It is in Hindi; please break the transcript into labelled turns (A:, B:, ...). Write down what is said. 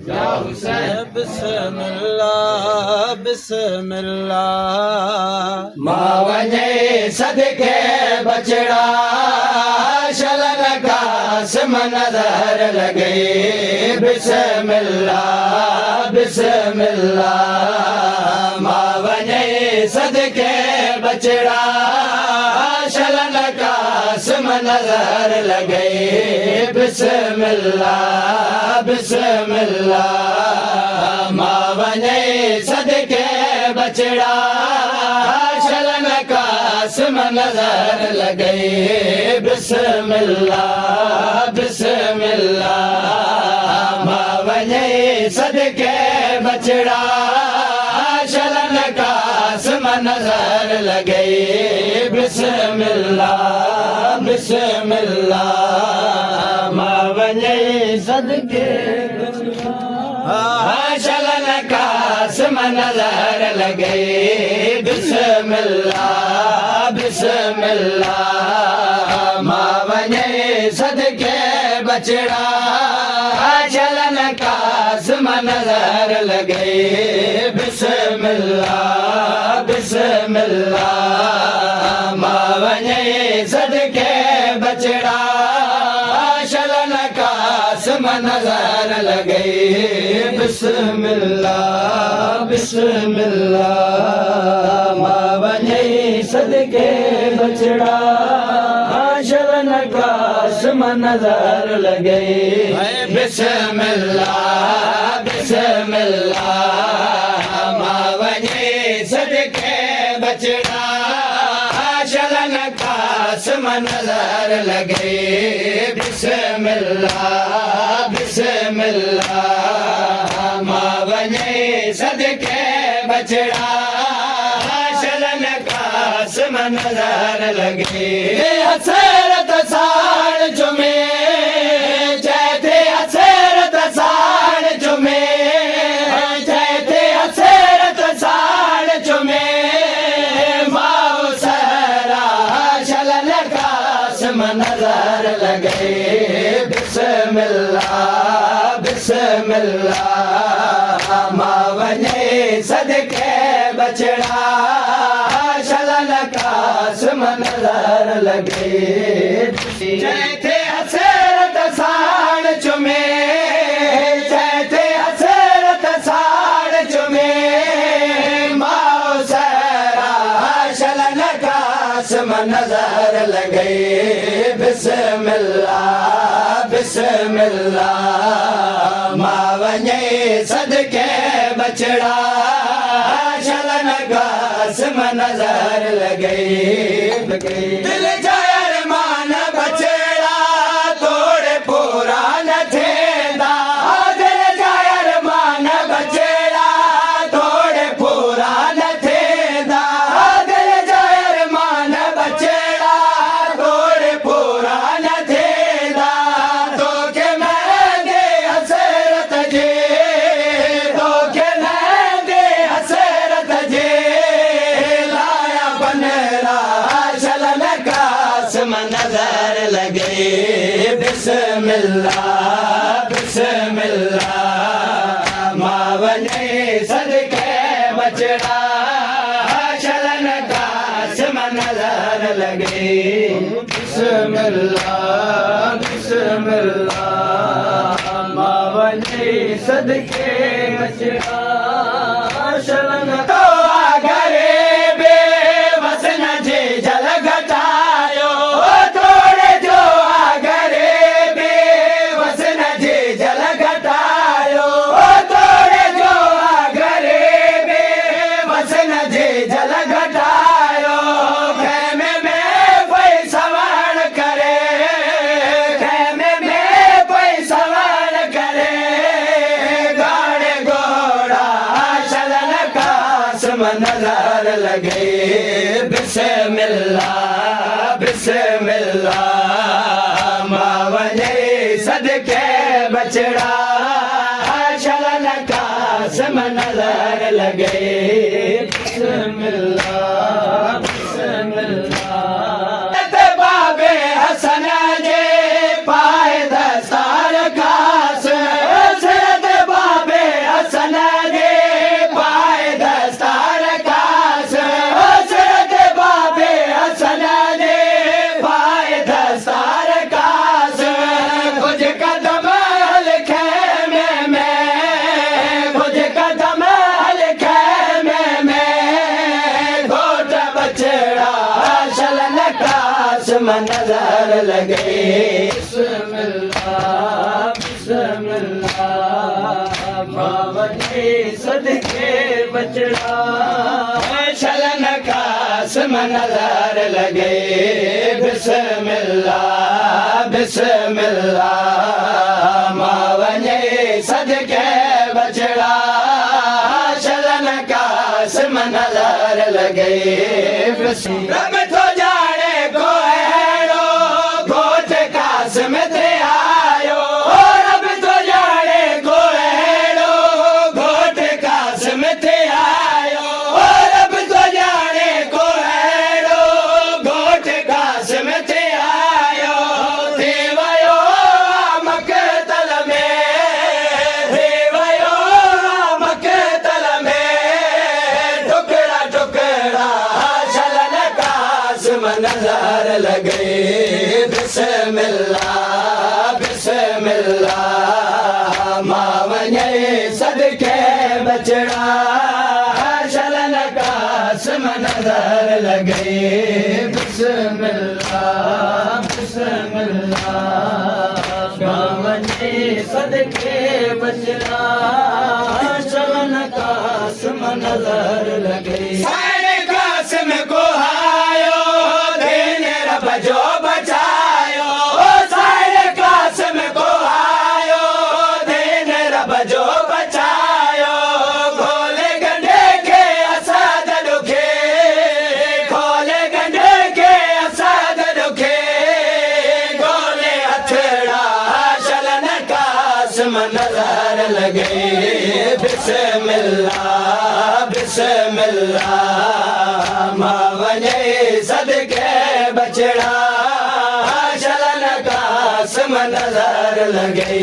A: या हुसैन
B: बिस्मिल्लाह बिस्मिल्लाह
A: मां वञे सदके बछड़ा शलन कासम नजर लगे बिस्मिल्लाह बिस्मिल्लाह मां वञे सदके बछड़ा शलन कासम नजर लगे बिस्मिल्लाह बिस्मिल्लाह मां वञे सदके बछड़ा शलन कासम नजर लगे बिस्मिल्लाह बिस्मिल्लाह मां वञे सदके बछड़ा शलन कासम नजर लगे बिस्मिल्लाह बिस्मिल्लाह मां वञे सदके शलन कासम नजर लगे बिस्मिल्लाह बिस्मिल्लाह मां वञे सदके बछड़ा शलन कासम नजर लगे बिस्मिल्लाह बिस्मिल्लाह मां वञे सदके बछड़ा शलन कासम नजर लगे बिस्मिल्लाह बिस्मिल्लाह मां वञे सदके बछड़ा शलन कासम नजर लगे बिस्मिल्लाह बिस्मिल्लाह मां वञे सदके बछड़ा शलन कासम नजर लगे बिस्मिल्लाह बिस्मिल्लाह मां वञे सदके बछड़ा शलन कासम नजर लगे हसरत साण जुमे जैते हसरत साण जुमे जैते हसरत साण जुमे माओ सहरा शलन कासम नजर लगे बिस्मिल्लाह बिस्मिल्लाह मां वञे सदके बछड़ा शलन कासम नजर लगे जैते हसरत साण चुमे जैते हसरत साण चुमे माओ सहरा शलन कासम नजर लगे बिस्मिल्लाह बिस्मिल्लाह मां वञे सदके बछड़ा शलन कासम नजर लगे दिल जा अरमान बछड़ा तोड़े पूरा न थेंदा दिल जा अरमान बछड़ा तोड़े पूरा न थेंदा दिल जा अरमान बछड़ा तोड़े पूरा न थेंदा तोखे महंगे हसरत जे तोखे महंगे हसरत जे लाया बनरा शलन कासम नजर लगे बिस्मिल्लाह बिस्मिल्लाह मां वञे सदके बछड़ा शलन कासम नजर लगे बिस्मिल्लाह बिस्मिल्लाह मां वञे सदके बछड़ा शलन तो आगरे बेवस न जे जल घटायो तोड़े जो आगरे बेवस न जे जल घटायो तोड़े जो आगरे बेवस न जे जल घटायो खेमे में कोई सवार करे खेमे में कोई सवार करे गाड़े घोड़ा शलन कासम नजर लगे बिस्मिल्लाह बिस्मिल्लाह मां वञे सदके बछड़ा शलन कासम नजर लगे बिस्मिल्लाह बिस्मिल्लाह बाबे हसन जे पाए दस्तार खास में नजर लगे
B: बिस्मिल्लाह बिस्मिल्लाह मावने सदके बचड़ा
A: चलन कास में नजर लगे बिस्मिल्लाह बिस्मिल्लाह मावने सदके बचड़ा चलन कास में नजर लगे रब तो जाने को हेड़ो घोट कास में ते आयो रब तो जाने को हेड़ो घोट कास में ते आयो रब तो जाने को हेड़ो घोट कास में ते आयो देवयो मकतल में देवयो मकतल में टुकड़ा टुकड़ा चलन कास में नजर लगे बिस्मिल्लाह बिस्मिल्लाह मावने सदके बचड़ा चलन कास में नजर लगे
B: बिस्मिल्लाह बिस्मिल्लाह मावने सदके बचड़ा चलन कास में नजर लगे
A: सारे कासम को आयो देने रब जो बचायो सारे कासम को आयो देने रब जो बचायो खोले गंडे के असद दुखे खोले गंडे के असद दुखे गोले हथड़ा चलन कासम नजर लगे बिस्मिल्लाह बिस्मिल्लाह मावने सदके बचड़ा चलन कास में नजर लगे।